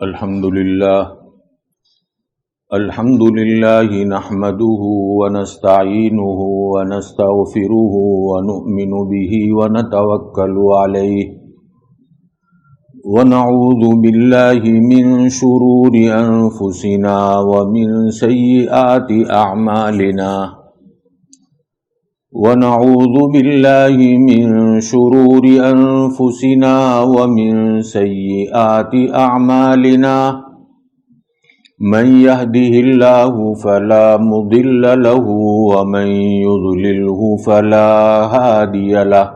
الحمد لله نحمده ونستعينه ونستغفره ونؤمن به ونتوكل عليه ونعوذ بالله من شرور أنفسنا ومن سيئات أعمالنا ونعوذ بالله من شرور أنفسنا ومن سيئات أعمالنا من يهده الله فلا مضل له ومن يضلله فلا هادي له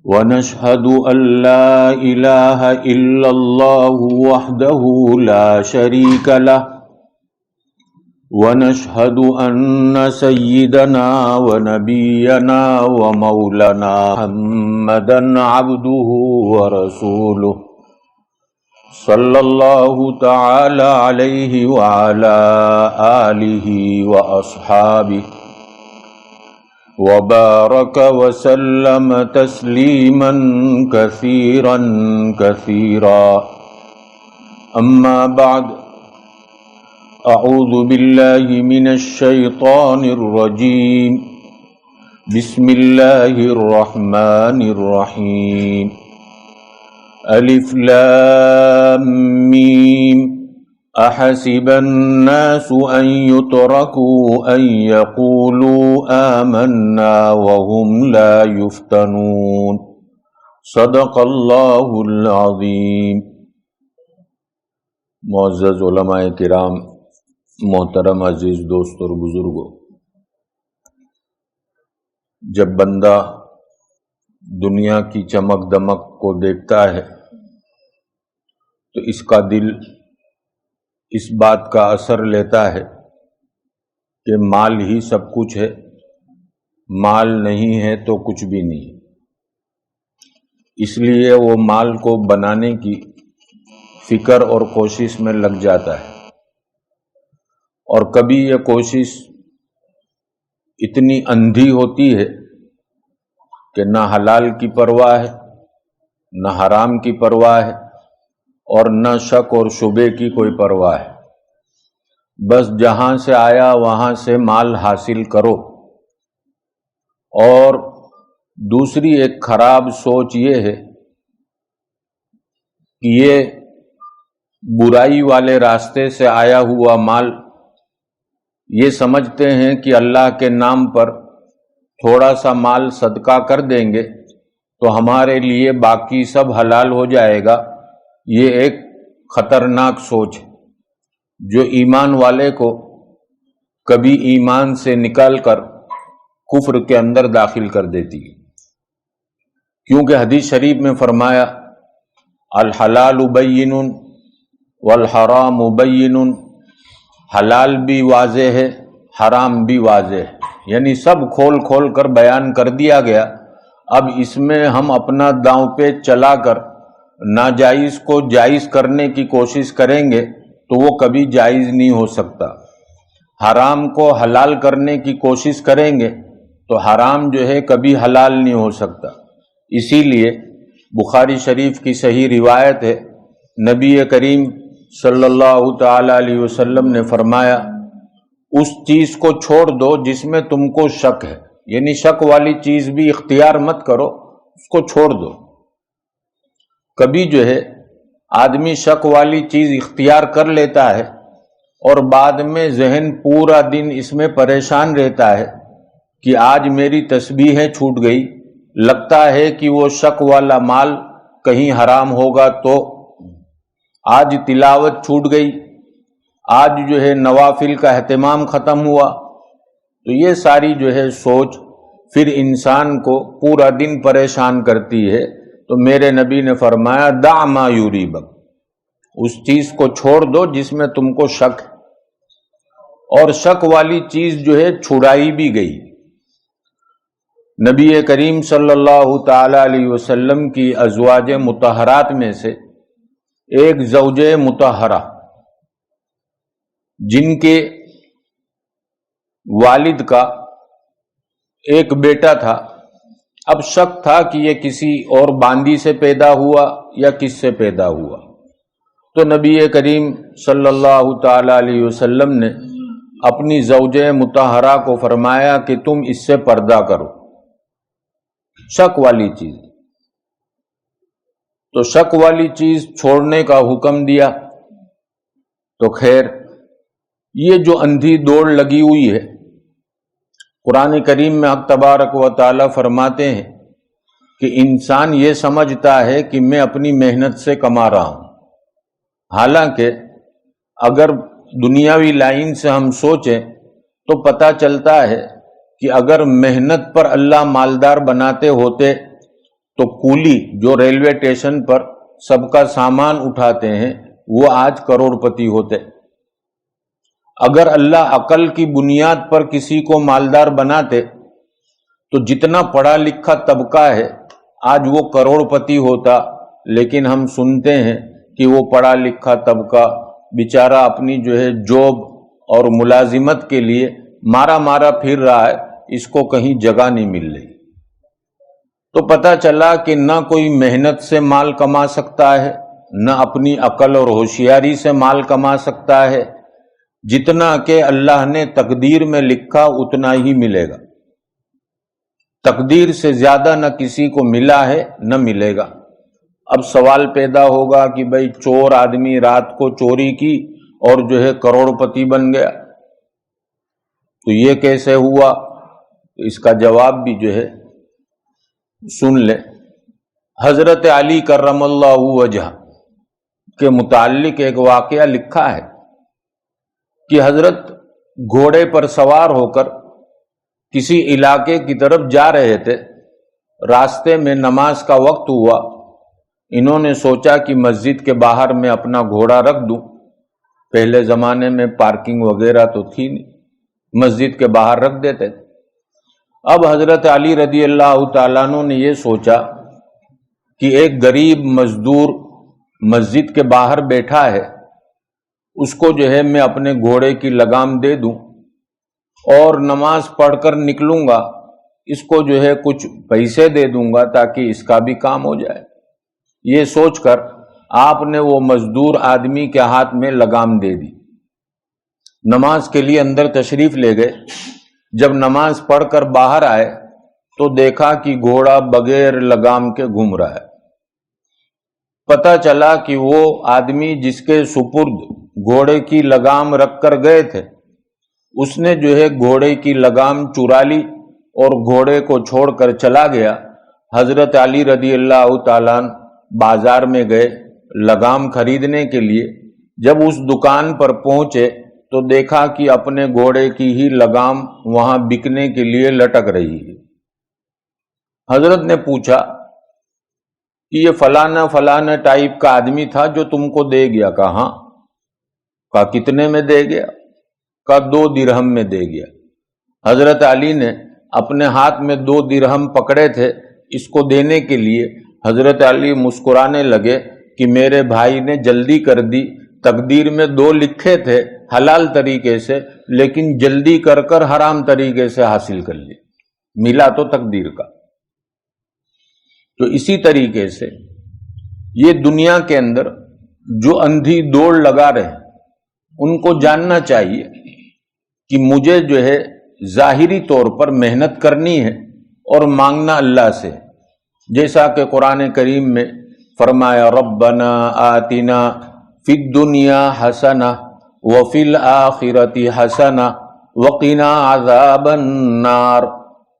ونشهد أن لا إله إلا الله وحده لا شريك له ونشهد أن سيدنا ونبينا ومولانا محمدا عبده ورسوله صلى الله تعالى عليه وعلى آله وأصحابه وبارك وسلم تسليما كثيرا كثيرا أما بعد أعوذ بالله من الشيطان الرجيم بسم الله الرحمن الرحيم ألف لام ميم أحسب الناس أن يتركوا أن يقولوا آمنا وهم لا يفتنون صدق اللہ العظیم۔ معزز علماء کرام، محترم عزیز دوست اور بزرگوں، جب بندہ دنیا کی چمک دمک کو دیکھتا ہے تو اس کا دل اس بات کا اثر لیتا ہے کہ مال ہی سب کچھ ہے، مال نہیں ہے تو کچھ بھی نہیں۔ اس لیے وہ مال کو بنانے کی فکر اور کوشش میں لگ جاتا ہے، اور کبھی یہ کوشش اتنی اندھی ہوتی ہے کہ نہ حلال کی پرواہ ہے، نہ حرام کی پرواہ ہے، اور نہ شک اور شبے کی کوئی پرواہ ہے۔ بس جہاں سے آیا وہاں سے مال حاصل کرو۔ اور دوسری ایک خراب سوچ یہ ہے کہ یہ برائی والے راستے سے آیا ہوا مال، یہ سمجھتے ہیں کہ اللہ کے نام پر تھوڑا سا مال صدقہ کر دیں گے تو ہمارے لیے باقی سب حلال ہو جائے گا۔ یہ ایک خطرناک سوچ ہے جو ایمان والے کو کبھی ایمان سے نکال کر کفر کے اندر داخل کر دیتی ہے، کیونکہ حدیث شریف میں فرمایا الحلال بین والحرام بین، حلال بھی واضح ہے، حرام بھی واضح ہے، یعنی سب کھول کھول کر بیان کر دیا گیا۔ اب اس میں ہم اپنا داؤں پہ چلا کر ناجائز کو جائز کرنے کی کوشش کریں گے تو وہ کبھی جائز نہیں ہو سکتا، حرام کو حلال کرنے کی کوشش کریں گے تو حرام جو ہے کبھی حلال نہیں ہو سکتا۔ اسی لیے بخاری شریف کی صحیح روایت ہے، نبی کریم صلی اللہ تعالی علیہ وسلم نے فرمایا اس چیز کو چھوڑ دو جس میں تم کو شک ہے، یعنی شک والی چیز بھی اختیار مت کرو، اس کو چھوڑ دو۔ کبھی جو ہے آدمی شک والی چیز اختیار کر لیتا ہے اور بعد میں ذہن پورا دن اس میں پریشان رہتا ہے کہ آج میری تسبیحیں چھوٹ گئی، لگتا ہے کہ وہ شک والا مال کہیں حرام ہوگا، تو آج تلاوت چھوٹ گئی، آج جو ہے نوافل کا اہتمام ختم ہوا۔ تو یہ ساری جو ہے سوچ پھر انسان کو پورا دن پریشان کرتی ہے۔ تو میرے نبی نے فرمایا دع ما یریبک، اس چیز کو چھوڑ دو جس میں تم کو شک ہے، اور شک والی چیز جو ہے چھڑائی بھی گئی۔ نبی کریم صلی اللہ تعالی علیہ وسلم کی ازواج مطہرات میں سے ایک زوج مطہرہ جن کے والد کا ایک بیٹا تھا، اب شک تھا کہ یہ کسی اور باندی سے پیدا ہوا یا کس سے پیدا ہوا، تو نبی کریم صلی اللہ تعالی علیہ وسلم نے اپنی زوجہ مطہرہ کو فرمایا کہ تم اس سے پردہ کرو، شک والی چیز۔ تو شک والی چیز چھوڑنے کا حکم دیا۔ تو خیر یہ جو اندھی دوڑ لگی ہوئی ہے، قرآن کریم میں حق تبارک و تعالی فرماتے ہیں کہ انسان یہ سمجھتا ہے کہ میں اپنی محنت سے کما رہا ہوں، حالانکہ اگر دنیاوی لائن سے ہم سوچیں تو پتہ چلتا ہے کہ اگر محنت پر اللہ مالدار بناتے ہوتے تو کولی جو ریلوے اسٹیشن پر سب کا سامان اٹھاتے ہیں وہ آج کروڑ پتی ہوتے۔ اگر اللہ عقل کی بنیاد پر کسی کو مالدار بناتے تو جتنا پڑھا لکھا طبقہ ہے آج وہ کروڑ پتی ہوتا، لیکن ہم سنتے ہیں کہ وہ پڑھا لکھا طبقہ بیچارہ اپنی جو ہے جاب اور ملازمت کے لیے مارا پھر رہا ہے، اس کو کہیں جگہ نہیں مل رہی۔ تو پتہ چلا کہ نہ کوئی محنت سے مال کما سکتا ہے، نہ اپنی عقل اور ہوشیاری سے مال کما سکتا ہے، جتنا کہ اللہ نے تقدیر میں لکھا اتنا ہی ملے گا۔ تقدیر سے زیادہ نہ کسی کو ملا ہے نہ ملے گا۔ اب سوال پیدا ہوگا کہ بھئی چور آدمی رات کو چوری کی اور جو ہے کروڑ پتی بن گیا، تو یہ کیسے ہوا؟ اس کا جواب بھی جو ہے سن لیں۔ حضرت علی کرم اللہ وجہ کے متعلق ایک واقعہ لکھا ہے کہ حضرت گھوڑے پر سوار ہو کر کسی علاقے کی طرف جا رہے تھے، راستے میں نماز کا وقت ہوا، انہوں نے سوچا کہ مسجد کے باہر میں اپنا گھوڑا رکھ دوں، پہلے زمانے میں پارکنگ وغیرہ تو تھی نہیں، مسجد کے باہر رکھ دیتے تھے۔ اب حضرت علی رضی اللہ تعالیٰ عنہ نے یہ سوچا کہ ایک غریب مزدور مسجد کے باہر بیٹھا ہے، اس کو جو ہے میں اپنے گھوڑے کی لگام دے دوں اور نماز پڑھ کر نکلوں گا، اس کو جو ہے کچھ پیسے دے دوں گا تاکہ اس کا بھی کام ہو جائے۔ یہ سوچ کر آپ نے وہ مزدور آدمی کے ہاتھ میں لگام دے دی، نماز کے لیے اندر تشریف لے گئے۔ جب نماز پڑھ کر باہر آئے تو دیکھا کہ گھوڑا بغیر لگام کے گھوم رہا ہے۔ پتہ چلا کہ وہ آدمی جس کے سپرد گھوڑے کی لگام رکھ کر گئے تھے، اس نے جو ہے گھوڑے کی لگام چرا لی اور گھوڑے کو چھوڑ کر چلا گیا۔ حضرت علی رضی اللہ تعالیٰ عنہ بازار میں گئے لگام خریدنے کے لیے۔ جب اس دکان پر پہنچے تو دیکھا کہ اپنے گھوڑے کی ہی لگام وہاں بکنے کے لیے لٹک رہی ہے۔ حضرت نے پوچھا کہ یہ فلانا ٹائپ کا آدمی تھا جو تم کو دے گیا؟ کہا کہا کتنے میں دے گیا؟ کہا 2 درہم میں دے گیا۔ حضرت علی نے اپنے ہاتھ میں 2 درہم پکڑے تھے، اس کو دینے کے لیے حضرت علی مسکرانے لگے کہ میرے بھائی نے جلدی کر دی، تقدیر میں 2 لکھے تھے حلال طریقے سے، لیکن جلدی کر کر حرام طریقے سے حاصل کر لی، ملا تو تقدیر کا۔ تو اسی طریقے سے یہ دنیا کے اندر جو اندھی دوڑ لگا رہے ان کو جاننا چاہیے کہ مجھے جو ہے ظاہری طور پر محنت کرنی ہے اور مانگنا اللہ سے، جیسا کہ قرآن کریم میں فرمایا ربنا آتنا فی الدنیا حسنہ وفی الآخرۃ حسنہ وقنا عذاب النار۔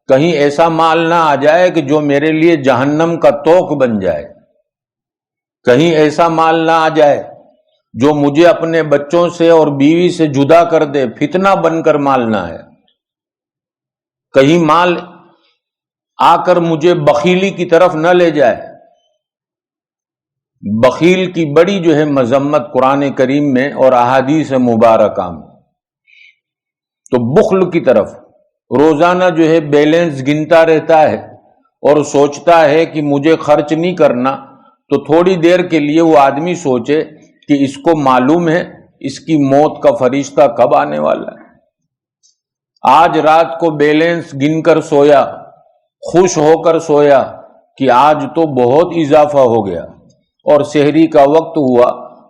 کہیں ایسا مال نہ آ جائے کہ جو میرے لیے جہنم کا توق بن جائے، کہیں ایسا مال نہ آ جائے جو مجھے اپنے بچوں سے اور بیوی سے جدا کر دے، فتنہ بن کر مال نہ آئے، کہیں مال آ کر مجھے بخیلی کی طرف نہ لے جائے۔ بخیل کی بڑی جو ہے مذمت قرآن کریم میں اور احادیث مبارکہ میں۔ تو بخل کی طرف روزانہ جو ہے بیلنس گنتا رہتا ہے اور سوچتا ہے کہ مجھے خرچ نہیں کرنا، تو تھوڑی دیر کے لیے وہ آدمی سوچے کہ اس کو معلوم ہے اس کی موت کا فرشتہ کب آنے والا ہے۔ آج رات کو بیلنس گن کر سویا، خوش ہو کر سویا کہ آج تو بہت اضافہ ہو گیا، اور سحری کا وقت ہوا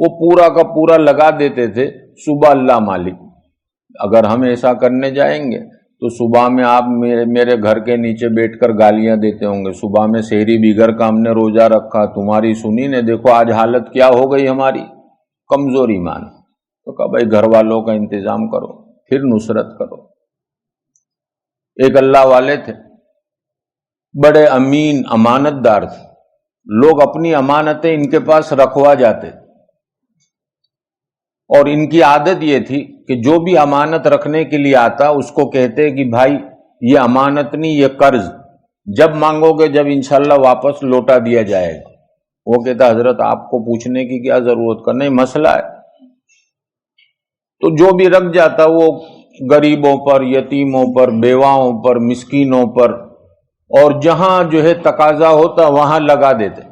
وہ پورا کا پورا لگا دیتے تھے صبح اللہ مالک. اگر ہم ایسا کرنے جائیں گے تو صبح میں آپ میرے گھر کے نیچے بیٹھ کر گالیاں دیتے ہوں گے. صبح میں سحری بگڑ کا ہم نے روزہ رکھا, تمہاری سنی نے, دیکھو آج حالت کیا ہو گئی ہماری, کمزور ایمان. تو کہا بھائی گھر والوں کا انتظام کرو, پھر نصرت کرو. ایک اللہ والے تھے, بڑے امین امانت دار تھے. لوگ اپنی امانتیں ان کے پاس رکھوا جاتے, اور ان کی عادت یہ تھی کہ جو بھی امانت رکھنے کے لیے آتا اس کو کہتے کہ بھائی یہ امانت نہیں, یہ قرض, جب مانگو گے جب انشاءاللہ واپس لوٹا دیا جائے گا. وہ کہتا حضرت آپ کو پوچھنے کی کیا ضرورت, کا نہیں مسئلہ ہے. تو جو بھی رکھ جاتا وہ غریبوں پر, یتیموں پر, بیواؤں پر, مسکینوں پر, اور جہاں جو ہے تقاضا ہوتا وہاں لگا دیتے.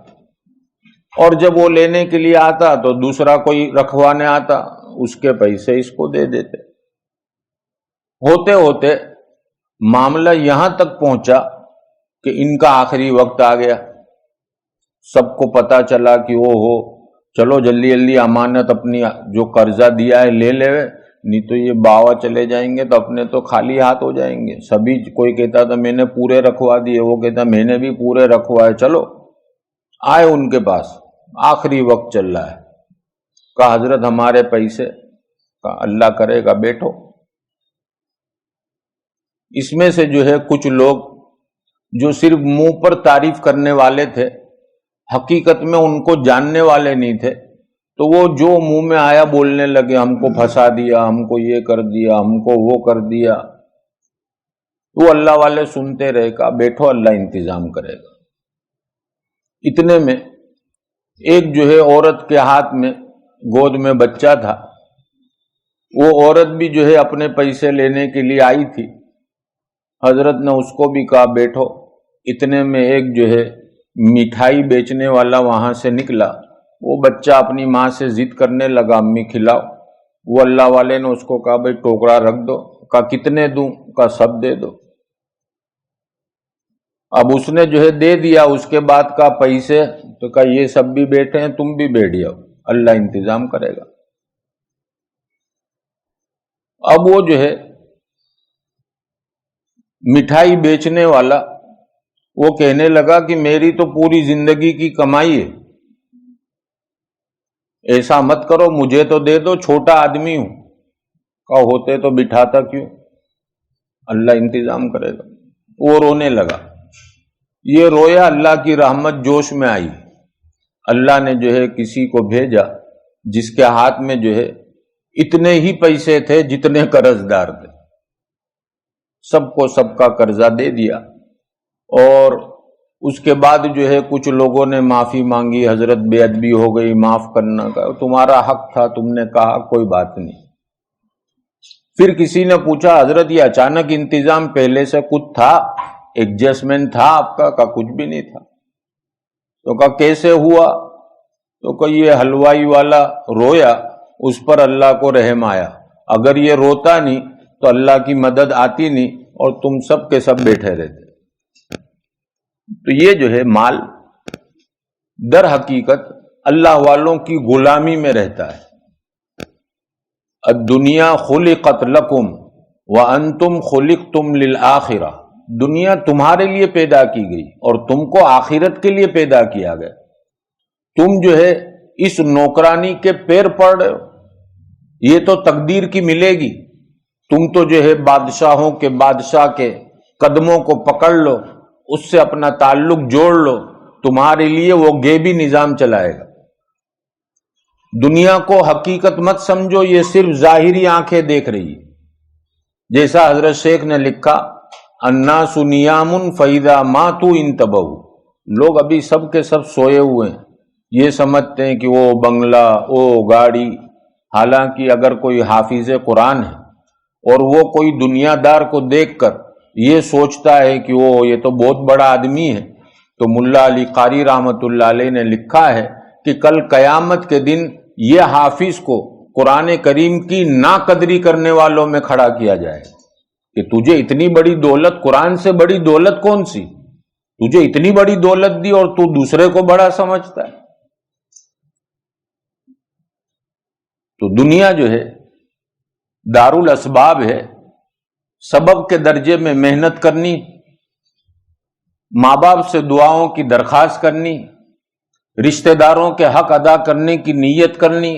اور جب وہ لینے کے لیے آتا تو دوسرا کوئی رکھوانے آتا, اس کے پیسے اس کو دے دیتے. ہوتے ہوتے معاملہ یہاں تک پہنچا کہ ان کا آخری وقت آ گیا. سب کو پتا چلا کہ وہ ہو, چلو جلدی جلدی امانت اپنی جو قرضہ دیا ہے لے لے, نہیں تو یہ باوا چلے جائیں گے تو اپنے تو خالی ہاتھ ہو جائیں گے. سبھی کوئی کہتا تھا میں نے پورے رکھوا دیے, وہ کہتا میں نے بھی پورے رکھوائے. چلو آئے ان کے پاس, آخری وقت چل رہا ہے. کہا حضرت ہمارے پیسے, کہا اللہ کرے گا بیٹھو. اس میں سے جو ہے کچھ لوگ جو صرف منہ پر تعریف کرنے والے تھے, حقیقت میں ان کو جاننے والے نہیں تھے, تو وہ جو منہ میں آیا بولنے لگے, ہم کو پھنسا دیا, ہم کو یہ کر دیا, ہم کو وہ کر دیا. وہ اللہ والے سنتے رہے, کہا بیٹھو اللہ انتظام کرے گا. اتنے میں ایک جو ہے عورت کے ہاتھ میں گود میں بچہ تھا, وہ عورت بھی جو ہے اپنے پیسے لینے کے لیے آئی تھی. حضرت نے اس کو بھی کہا بیٹھو. اتنے میں ایک جو ہے مٹھائی بیچنے والا وہاں سے نکلا. وہ بچہ اپنی ماں سے ضد کرنے لگا امی کھلاؤ. وہ اللہ والے نے اس کو کہا بھائی ٹوکرا رکھ دو. کہا کتنے دوں؟ کہا سب دے دو. اب اس نے جو ہے دے دیا. اس کے بعد کہا پیسے؟ تو کہا یہ سب بھی بیٹھے ہیں, تم بھی بیٹھ جاؤ, اللہ انتظام کرے گا. اب وہ جو ہے مٹھائی بیچنے والا وہ کہنے لگا کہ میری تو پوری زندگی کی کمائی ہے, ایسا مت کرو, مجھے تو دے دو, چھوٹا آدمی ہوں. کہا ہوتے تو بٹھاتا کیوں, اللہ انتظام کرے گا. وہ رونے لگا. یہ رویا, اللہ کی رحمت جوش میں آئی. اللہ نے جو ہے کسی کو بھیجا جس کے ہاتھ میں جو ہے اتنے ہی پیسے تھے جتنے قرض دار تھے. سب کو سب کا قرضہ دے دیا. اور اس کے بعد جو ہے کچھ لوگوں نے معافی مانگی, حضرت بے ادبی ہو گئی, معاف کرنا کا, تمہارا حق تھا, تم نے کہا کوئی بات نہیں. پھر کسی نے پوچھا حضرت یہ اچانک انتظام پہلے سے کچھ تھا, ایڈجسٹمنٹ تھا آپ کا؟ کہا کچھ بھی نہیں تھا. تو کہا کیسے ہوا؟ تو کہا یہ حلوائی والا رویا, اس پر اللہ کو رحم آیا. اگر یہ روتا نہیں تو اللہ کی مدد آتی نہیں اور تم سب کے سب بیٹھے رہتے. تو یہ جو ہے مال در حقیقت اللہ والوں کی غلامی میں رہتا ہے. الدنیا خلقت لکم وانتم خلقتم للآخرہ. دنیا تمہارے لیے پیدا کی گئی اور تم کو آخرت کے لیے پیدا کیا گیا. تم جو ہے اس نوکرانی کے پیر پڑ رہے ہو, یہ تو تقدیر کی ملے گی. تم تو جو ہے بادشاہوں کے بادشاہ کے قدموں کو پکڑ لو, اس سے اپنا تعلق جوڑ لو, تمہارے لیے وہ غیبی نظام چلائے گا. دنیا کو حقیقت مت سمجھو, یہ صرف ظاہری آنکھیں دیکھ رہی ہے. جیسا حضرت شیخ نے لکھا الناس نیام فاذا ماتوا انتبہوا. لوگ ابھی سب کے سب سوئے ہوئے ہیں, یہ سمجھتے ہیں کہ وہ بنگلہ, وہ گاڑی. حالانکہ اگر کوئی حافظ قرآن ہے اور وہ کوئی دنیا دار کو دیکھ کر یہ سوچتا ہے کہ وہ یہ تو بہت بڑا آدمی ہے, تو ملا علی قاری رحمت اللہ علیہ نے لکھا ہے کہ کل قیامت کے دن یہ حافظ کو قرآن کریم کی ناقدری کرنے والوں میں کھڑا کیا جائے کہ تجھے اتنی بڑی دولت, قرآن سے بڑی دولت کون سی, تجھے اتنی بڑی دولت دی اور تو دوسرے کو بڑا سمجھتا ہے. تو دنیا جو ہے دارالاسباب ہے، سبب کے درجے میں محنت کرنی، ماں باپ سے دعاؤں کی درخواست کرنی، رشتہ داروں کے حق ادا کرنے کی نیت کرنی،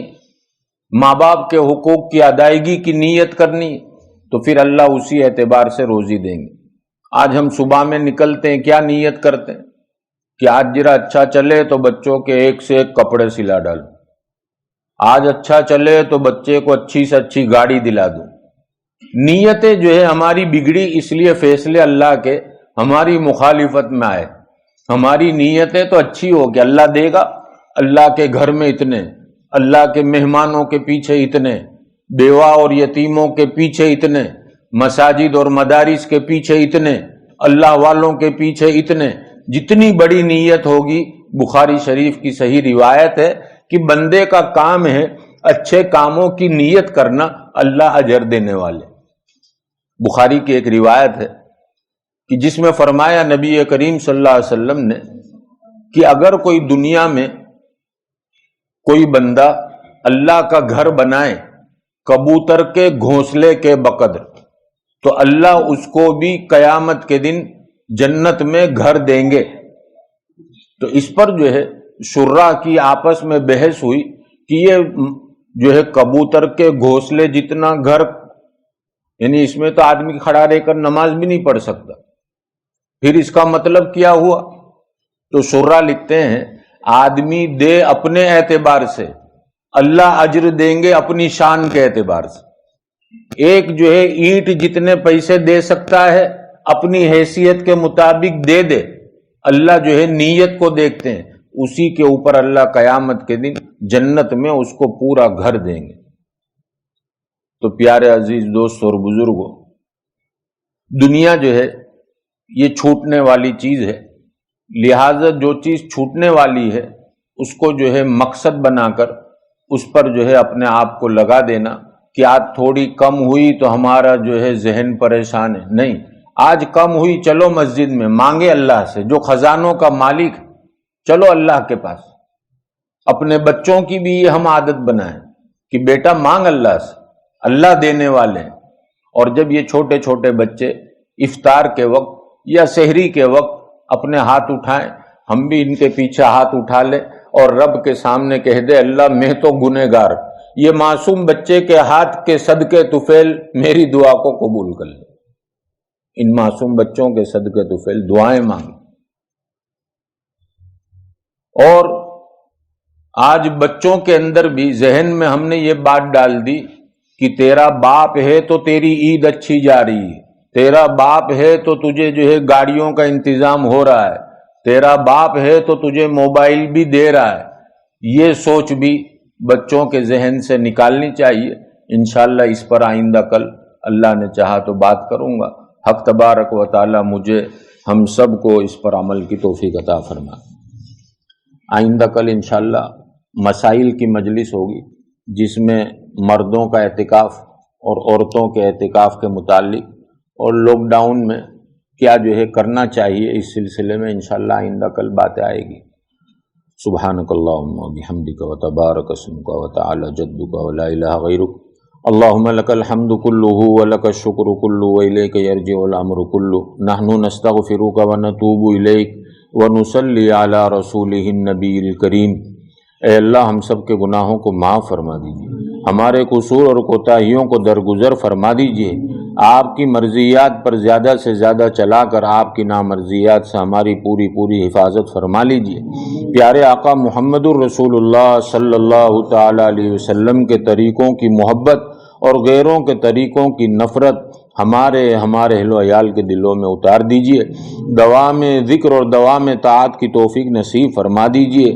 ماں باپ کے حقوق کی ادائیگی کی نیت کرنی، تو پھر اللہ اسی اعتبار سے روزی دیں گے۔ آج ہم صبح میں نکلتے ہیں، کیا نیت کرتے ہیں کہ آج ذرا اچھا چلے تو بچوں کے ایک سے ایک کپڑے سلا ڈالوں، آج اچھا چلے تو بچے کو اچھی سے اچھی گاڑی دلا دوں۔ نیتیں جو ہے ہماری بگڑی، اس لیے فیصلے اللہ کے ہماری مخالفت میں آئے۔ ہماری نیتیں تو اچھی ہو کہ اللہ دے گا، اللہ کے گھر میں اتنے، اللہ کے مہمانوں کے پیچھے اتنے، بیوہ اور یتیموں کے پیچھے اتنے، مساجد اور مدارس کے پیچھے اتنے، اللہ والوں کے پیچھے اتنے۔ جتنی بڑی نیت ہوگی، بخاری شریف کی صحیح روایت ہے کہ بندے کا کام ہے اچھے کاموں کی نیت کرنا، اللہ اجر دینے والے۔ بخاری کی ایک روایت ہے کہ جس میں فرمایا نبی کریم صلی اللہ علیہ وسلم نے کہ اگر کوئی دنیا میں کوئی بندہ اللہ کا گھر بنائے کبوتر کے گھونسلے کے بقدر، تو اللہ اس کو بھی قیامت کے دن جنت میں گھر دیں گے۔ تو اس پر جو ہے شرح کی آپس میں بحث ہوئی کہ یہ جو ہے کبوتر کے گھونسلے جتنا گھر، یعنی اس میں تو آدمی کھڑا رہ کر نماز بھی نہیں پڑھ سکتا، پھر اس کا مطلب کیا ہوا؟ تو شرح لکھتے ہیں آدمی دے اپنے اعتبار سے، اللہ اجر دیں گے اپنی شان کے اعتبار سے۔ ایک جو ہے اینٹ جتنے پیسے دے سکتا ہے اپنی حیثیت کے مطابق دے دے، اللہ جو ہے نیت کو دیکھتے ہیں، اسی کے اوپر اللہ قیامت کے دن جنت میں اس کو پورا گھر دیں گے۔ تو پیارے عزیز دوست اور بزرگوں، دنیا جو ہے یہ چھوٹنے والی چیز ہے، لہذا جو چیز چھوٹنے والی ہے اس کو جو ہے مقصد بنا کر اس پر جو ہے اپنے آپ کو لگا دینا کہ آج تھوڑی کم ہوئی تو ہمارا جو ہے ذہن پریشان ہے۔ نہیں، آج کم ہوئی، چلو مسجد میں مانگے اللہ سے، جو خزانوں کا مالک، چلو اللہ کے پاس۔ اپنے بچوں کی بھی یہ ہم عادت بنائیں کہ بیٹا مانگ اللہ سے، اللہ دینے والے ہیں۔ اور جب یہ چھوٹے چھوٹے بچے افطار کے وقت یا سحری کے وقت اپنے ہاتھ اٹھائیں، ہم بھی ان کے پیچھے ہاتھ اٹھا لیں اور رب کے سامنے کہہ دے اللہ میں تو گنہگار، یہ معصوم بچے کے ہاتھ کے صدقے طفیل میری دعا کو قبول کر لے۔ ان معصوم بچوں کے صدقے طفیل دعائیں مانگیں۔ اور آج بچوں کے اندر بھی ذہن میں ہم نے یہ بات ڈال دی کہ تیرا باپ ہے تو تیری عید اچھی جا رہی ہے، تیرا باپ ہے تو تجھے جو ہے گاڑیوں کا انتظام ہو رہا ہے، تیرا باپ ہے تو تجھے موبائل بھی دے رہا ہے۔ یہ سوچ بھی بچوں کے ذہن سے نکالنی چاہیے۔ انشاءاللہ اس پر آئندہ کل اللہ نے چاہا تو بات کروں گا۔ حق تبارک و تعالی مجھے ہم سب کو اس پر عمل کی توفیق عطا فرمائے۔ آئندہ کل انشاءاللہ مسائل کی مجلس ہوگی جس میں مردوں کا اعتکاف اور عورتوں کے اعتکاف کے متعلق اور لاک ڈاؤن میں کیا جو ہے کرنا چاہیے، اس سلسلے میں انشاءاللہ آئندہ کل باتیں آئے گی۔ سبحانک اللہم و بحمدک و تبارک اسمک و تعالی جدک و لا الہ غیرک، اللہم لک الحمد کلہ و لک الشکر کلہ و الیک یرجع الامر کلہ، نحن نستغفرک و نتوب الیک و نصلی علی رسولہ النبی الکریم۔ اے اللہ ہم سب کے گناہوں کو معاف فرما دیجیے، ہمارے قصور اور کوتاہیوں کو درگزر فرما دیجیے، آپ کی مرضیات پر زیادہ سے زیادہ چلا کر آپ کی نامرضیات سے ہماری پوری حفاظت فرما لیجیے۔ پیارے آقا محمد الرسول اللہ صلی اللہ تعالی علیہ وسلم کے طریقوں کی محبت اور غیروں کے طریقوں کی نفرت ہمارے اہل و عیال کے دلوں میں اتار دیجیے، دوام ذکر اور دوام طاعت کی توفیق نصیب فرما دیجیے،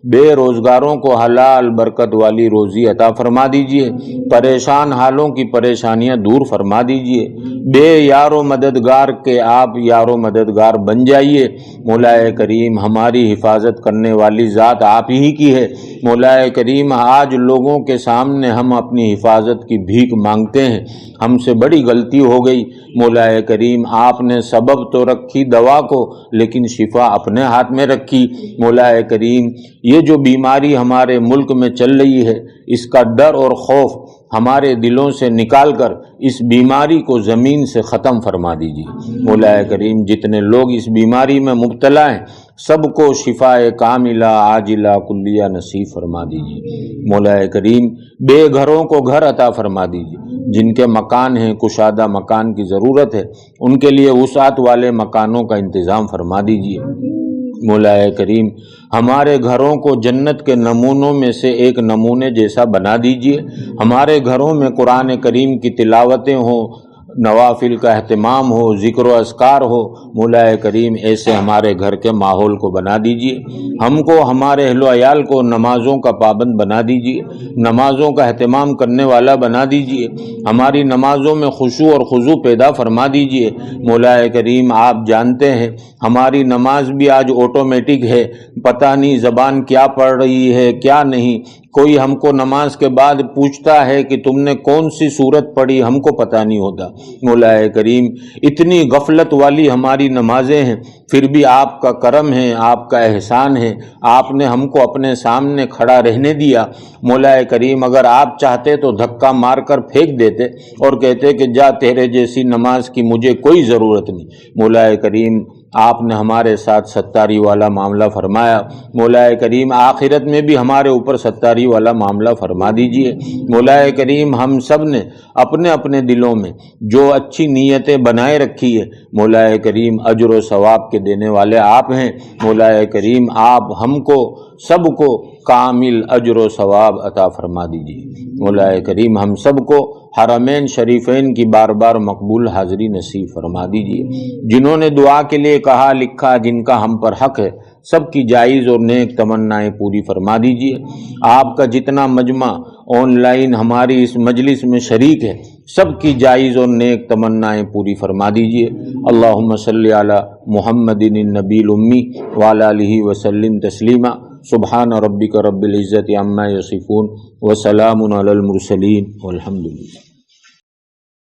بے روزگاروں کو حلال برکت والی روزی عطا فرما دیجیے، پریشان حالوں کی پریشانیاں دور فرما دیجیے، بے یار و مددگار کے آپ یار و مددگار بن جائیے۔ مولا کریم ہماری حفاظت کرنے والی ذات آپ ہی کی ہے۔ مولا کریم آج لوگوں کے سامنے ہم اپنی حفاظت کی بھیک مانگتے ہیں، ہم سے بڑی غلطی ہو گئی۔ مولا کریم آپ نے سبب تو رکھی دوا کو، لیکن شفا اپنے ہاتھ میں رکھی۔ مولا کریم یہ جو بیماری ہمارے ملک میں چل رہی ہے، اس کا ڈر اور خوف ہمارے دلوں سے نکال کر اس بیماری کو زمین سے ختم فرما دیجیے۔ مولا کریم جتنے لوگ اس بیماری میں مبتلا ہیں سب کو شفاء کاملہ عاجلہ کلیہ نصیب فرما دیجیے۔ مولا کریم بے گھروں کو گھر عطا فرما دیجیے، جن کے مکان ہیں کشادہ مکان کی ضرورت ہے ان کے لیے وسعت والے مکانوں کا انتظام فرما دیجیے۔ مولا کریم ہمارے گھروں کو جنت کے نمونوں میں سے ایک نمونے جیسا بنا دیجیے۔ ہمارے گھروں میں قرآن کریم کی تلاوتیں ہوں، نوافل کا اہتمام ہو، ذکر و اذکار ہو۔ مولا کریم ایسے ہمارے گھر کے ماحول کو بنا دیجیے۔ ہم کو ہمارے اہل و عیال کو نمازوں کا پابند بنا دیجیے، نمازوں کا اہتمام کرنے والا بنا دیجیے۔ ہماری نمازوں میں خشوع اور خضوع پیدا فرما دیجیے۔ مولا کریم آپ جانتے ہیں ہماری نماز بھی آج آٹومیٹک ہے، پتہ نہیں زبان کیا پڑھ رہی ہے کیا نہیں۔ کوئی ہم کو نماز کے بعد پوچھتا ہے کہ تم نے کون سی سورت پڑھی، ہم کو پتہ نہیں ہوتا۔ مولا کریم اتنی غفلت والی ہماری نمازیں ہیں، پھر بھی آپ کا کرم ہے، آپ کا احسان ہے، آپ نے ہم کو اپنے سامنے کھڑا رہنے دیا۔ مولا کریم اگر آپ چاہتے تو دھکا مار کر پھینک دیتے اور کہتے کہ جا تیرے جیسی نماز کی مجھے کوئی ضرورت نہیں۔ مولا کریم آپ نے ہمارے ساتھ ستاری والا معاملہ فرمایا۔ مولا کریم آخرت میں بھی ہمارے اوپر ستاری والا معاملہ فرما دیجئے۔ مولا کریم ہم سب نے اپنے اپنے دلوں میں جو اچھی نیتیں بنائے رکھی ہے، مولا کریم اجر و ثواب کے دینے والے آپ ہیں۔ مولا کریم آپ ہم کو سب کو کامل اجر و ثواب عطا فرما دیجئے۔ مولا کریم ہم سب کو حرمین شریفین کی بار بار مقبول حاضری نصیب فرما دیجئے۔ جنہوں نے دعا کے لیے کہا لکھا، جن کا ہم پر حق ہے، سب کی جائز اور نیک تمنائیں پوری فرما دیجئے۔ آپ کا جتنا مجمع آن لائن ہماری اس مجلس میں شریک ہے، سب کی جائز اور نیک تمنائیں پوری فرما دیجئے۔ اللہم صلی علی محمد النبی الامی وعلی آلہ وسلم تسلیما۔ سبحان ربک رب العزت عما یصفون وسلام علی المرسلین والحمد للہ۔